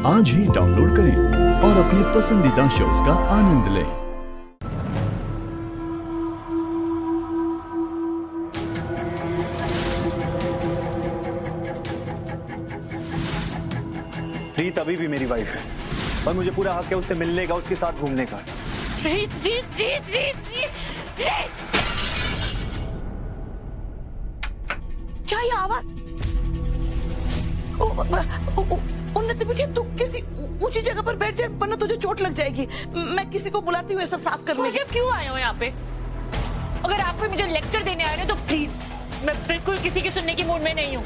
आज ही डाउनलोड करें और अपने पसंदीदा शोज का आनंद लें। रीत अभी भी मेरी वाइफ है और मुझे पूरा हक है उससे मिलने का, उसके साथ घूमने का। रीत रीत रीत रीत रीत रीत क्या ये आवाज? उन्नति बेटी तू किसी ऊंची जगह पर बैठ जाए वरना तुझे चोट लग जाएगी। मैं किसी को बुलाती हूँ सब साफ करने के। क्यों आए हो यहाँ पे? अगर आप कोई मुझे लेक्चर देने आए ना तो प्लीज, मैं बिल्कुल किसी की सुनने की मूड में नहीं हूँ।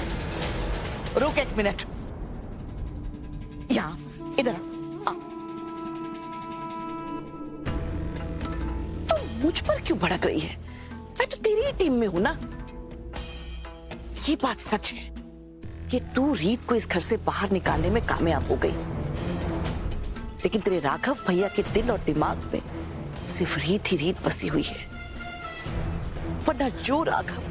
रुक एक मिनट, यहाँ इधर आ। तू मुझ पर क्यों भड़क रही है? मैं तो तेरी ही टीम में हूं ना। ये बात सच है कि तू रीत को इस घर से बाहर निकालने में कामयाब हो गई, लेकिन तेरे राघव भैया के दिल और दिमाग में सिर्फ रीत ही रीत बसी हुई है। वरना जो राघव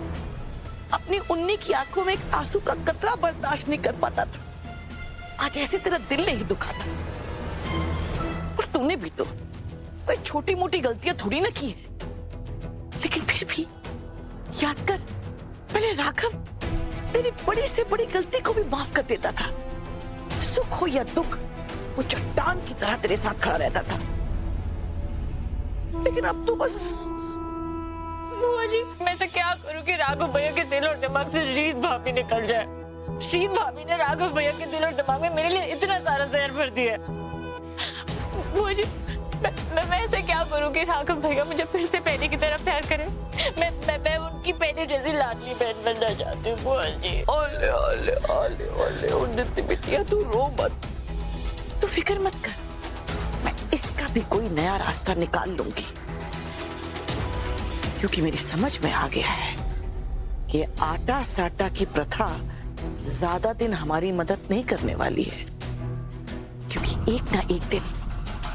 अपनी उन्नी की आंखों में एक आंसू का कतरा बर्दाश्त नहीं कर पाता था, आज ऐसे तेरा दिल नहीं दुखाता। और तूने भी तो कोई छोटी मोटी गलतियां थोड़ी ना की है, लेकिन फिर भी याद कर, पहले राघव तेरी बड़ी से बड़ी गलती को भी माफ कर देता था। सुख हो या दुख, वो चट्टान की तरह तेरे साथ खड़ा रहता था। लेकिन अब तो बस बुआ जी, मैं तो क्या करूं कि राघव भैया के दिल और दिमाग से रीत भाभी निकल जाए। रीत भाभी ने राघव भैया के दिल और दिमाग में मेरे लिए इतना सारा जहर भर दिया है। बुआ जी, मैं ऐसे क्या करूं कि राघव भैया मुझे फिर से पहले की तरह प्यार करें। मैं उनकी पहले जैसी लाडली बहन बनना चाहती हूँ बुआ जी। ओले ओले ओले ओले उन्नति बिटिया, तू रो मत, तू फिक्र मत कर, मैं इसका भी कोई नया रास्ता निकाल लूंगी। क्योंकि मेरी समझ में आ गया है कि आटा साटा की प्रथा ज्यादा दिन हमारी मदद नहीं करने वाली है। क्योंकि एक ना एक दिन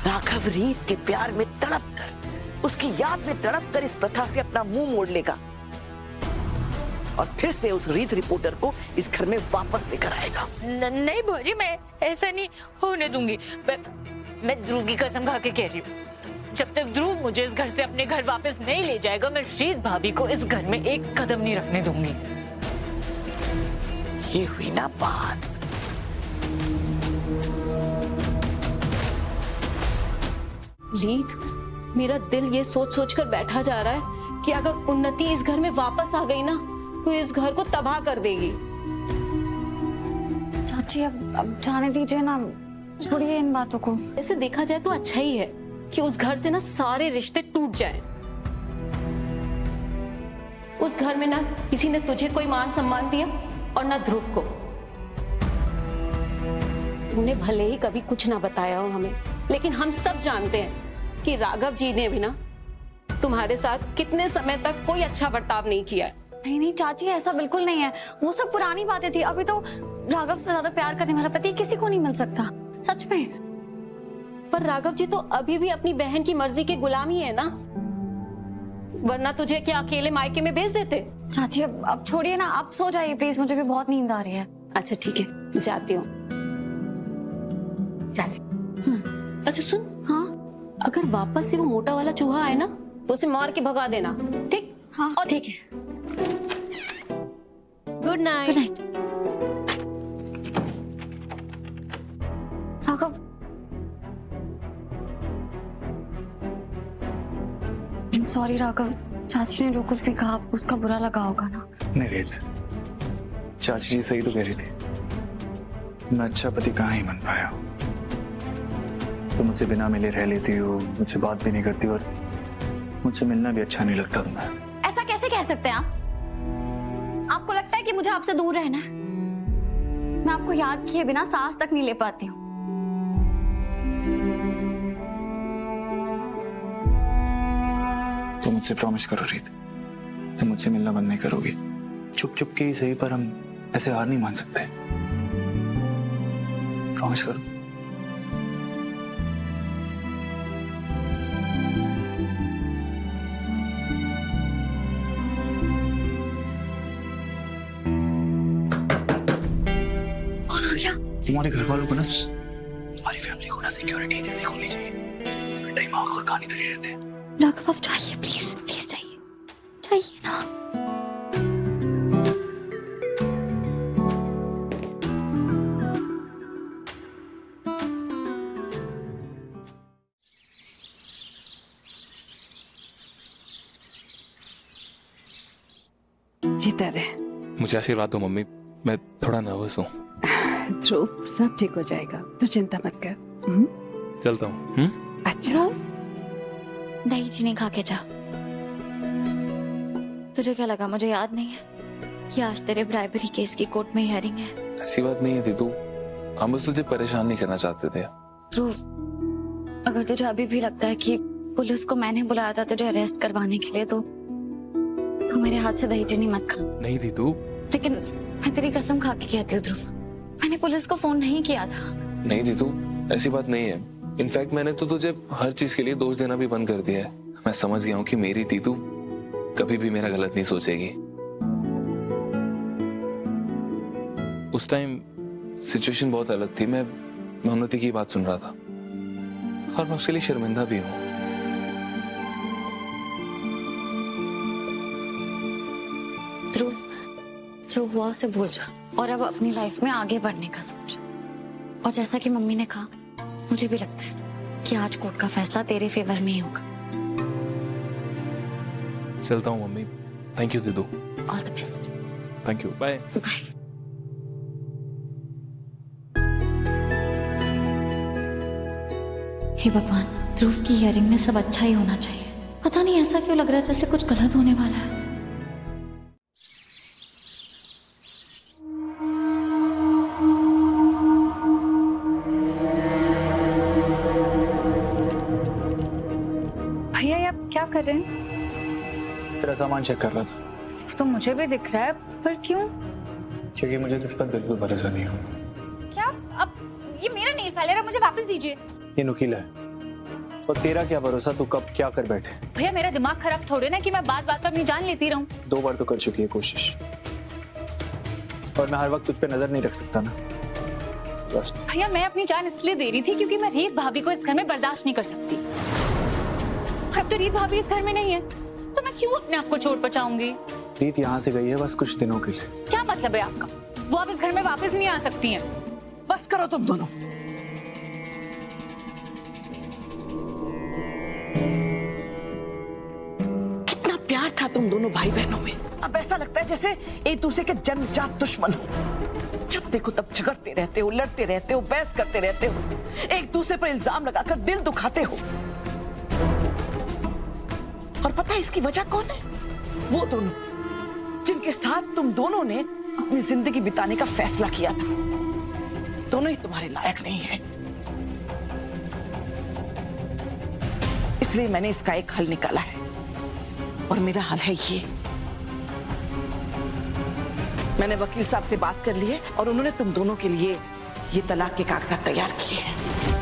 राघव रीत के प्यार में तड़प कर, उसकी याद में तड़प कर इस प्रथा से अपना मुंह मोड़ लेगा और फिर से उस रीत रिपोर्टर को इस घर में वापस लेकर आएगा। नहीं बुआ जी, मैं ऐसा नहीं होने दूंगी। मैं ध्रुव की कसम खा के कह रही हूँ, जब तक ध्रुव मुझे इस घर से अपने घर वापस नहीं ले जाएगा, मैं रीत भाभी को इस घर में एक कदम नहीं रखने दूंगी। ये हुई ना बात। रीत, मेरा दिल ये सोच सोच कर बैठा जा रहा है कि अगर उन्नति इस घर में वापस आ गई ना तो इस घर को तबाह कर देगी। चाची अब जाने दीजिए ना, छोड़िए इन बातों को। ऐसे देखा जाए तो अच्छा ही है कि उस घर से ना सारे रिश्ते टूट जाएं। उस घर में ना किसी ने तुझे कोई मान सम्मान दिया और ना ध्रुव को। तूने भले ही कभी कुछ ना बताया हो हमें, लेकिन हम सब जानते हैं कि राघव जी ने भी ना तुम्हारे साथ कितने समय तक कोई अच्छा बर्ताव नहीं किया है। नहीं नहीं चाची, ऐसा बिल्कुल नहीं है। वो सब पुरानी बातें थी। अभी तो राघव से ज्यादा प्यार करने वाला पति किसी को नहीं मिल सकता, सच में। पर राघव जी तो अभी भी अपनी बहन की मर्जी के गुलाम ही है ना, वरना तुझे क्या अकेले मायके में भेज देते? चाची अब छोड़िए ना, आप सो जाइए प्लीज, मुझे भी बहुत नींद आ रही है। अच्छा ठीक है, जाती हूँ। अच्छा सुन, हाँ अगर वापस से वो मोटा वाला चूहा आए ना तो उसे मार के भगा देना, ठीक? हाँ और ठीक है। Good night. Raghav, sorry Raghav, चाची ने जो कुछ भी कहा आपको उसका बुरा लगा होगा ना। नहीं रीत, चाची जी सही तो कह रही थी, मैं अच्छा पति कहाँ ही बन पाया। तो मुझसे बिना मिले रह लेती हो, मुझसे बात भी नहीं करती और मुझसे मिलना भी अच्छा नहीं लगता तुम्हें। ऐसा कैसे कह सकते हैं आप? आपको लगता है कि मुझे आपसे दूर रहना है? मैं आपको याद किए बिना सांस तक नहीं ले पाती हूँ। तो मुझसे प्रॉमिस करो रीत, तुम मुझसे मिलना बंद नहीं करोगी। चुप चुप के ही सही, पर हम ऐसे हार नहीं मान सकते। प्रॉमिस करो। तुम्हारे घर वालों को ना हमारी फैमिली को ना सिक्योरिटी एजेंसी खोलनी चाहिए। पूरे टाइम आंख और कान इधर ही रहते हैं। राघव आप चाहिए, प्लीज प्लीज चाहिए, चाहिए ना। जीता रहे। मुझे आशीर्वाद दो मम्मी, मैं थोड़ा नर्वस हूँ। ध्रुव सब ठीक हो जाएगा, तू चिंता मत कर। चलता हूँ। अच्छा दही चीनी खा के जा। तुझे क्या लगा मुझे याद नहीं है कि आज तेरे ब्राइबरी केस की कोर्ट में हियरिंग है? ऐसी बात नहीं है दीदू, हम बस तुझे परेशान नहीं करना चाहते थे। ध्रुव, अगर तुझे अभी भी लगता है कि पुलिस को मैंने बुलाया था तुझे अरेस्ट करवाने के लिए, तो तू मेरे हाथ से दही चीनी मत खा। नहीं दीदू। लेकिन मैं तेरी कसम खा के कहती हूँ ध्रुव, मैंने पुलिस को फोन नहीं किया था। नहीं दीदू, ऐसी बात नहीं है। इनफैक्ट मैंने तो तुझे हर चीज के लिए दोष देना भी बंद कर दिया है। मैं समझ गया हूँ कि मेरी दीदू कभी भी मेरा गलत नहीं सोचेगी। उस टाइम सिचुएशन बहुत अलग थी। मैं उन्नति की बात सुन रहा था और मैं उसके लिए शर्मिंदा भी हूँ। ध्रुव, जो हुआ उसे भूल जा और अब अपनी लाइफ में आगे बढ़ने का सोच। और जैसा कि मम्मी ने कहा, मुझे भी लगता है कि आज कोर्ट का फैसला तेरे फेवर में ही होगा। चलता हूँ मम्मी। थैंक यू दीदू। All the best. Thank you, bye. Bye. हे भगवान, ध्रुव की हियरिंग में सब अच्छा ही होना चाहिए। पता नहीं ऐसा क्यों लग रहा है जैसे कुछ गलत होने वाला है। भैया ये आप क्या कर रहे हैं? तेरा सामान चेक कर रहा था। तो मुझे भी दिख रहा है, पर क्यों? क्योंकि मुझे तुझ पर बिल्कुल भरोसा नहीं हो। क्या? अब ये मेरा नेल फाइलर है, मुझे वापस दीजिए। ये नुकीला है और तेरा क्या भरोसा तू कब क्या कर बैठे। भैया मेरा दिमाग खराब थोड़े ना कि मैं बात बात पर अपनी जान लेती रहूं। 2 बार तो कर चुकी है कोशिश, और मैं हर वक्त तुझ पे नजर नहीं रख सकता ना। बस भैया मैं अपनी जान इसलिए दे रही थी क्योंकि मैं रीत भाभी को इस घर में बर्दाश्त नहीं कर सकती। अब तो रीत भाभी इस घर में नहीं है तो मैं क्यों अपने आप को चोट पहुंचाऊंगी? रीत यहाँ से गई है बस कुछ दिनों के लिए। क्या मतलब है आपका? वो अब इस घर में वापस नहीं आ सकती हैं। बस करो तुम दोनों। कितना प्यार था तुम दोनों भाई बहनों में, अब ऐसा लगता है जैसे एक दूसरे के जन्मजात दुश्मन हो। जब देखो तब झगड़ते रहते हो, लड़ते रहते हो, बहस करते रहते हो, एक दूसरे पर इल्जाम लगाकर दिल दुखाते हो। और पता है इसकी वजह कौन है? वो दोनों जिनके साथ तुम दोनों ने अपनी जिंदगी बिताने का फैसला किया था। दोनों ही तुम्हारे लायक नहीं है। इसलिए मैंने इसका एक हल निकाला है, और मेरा हल है ये। मैंने वकील साहब से बात कर ली है और उन्होंने तुम दोनों के लिए ये तलाक के कागजात तैयार किए हैं।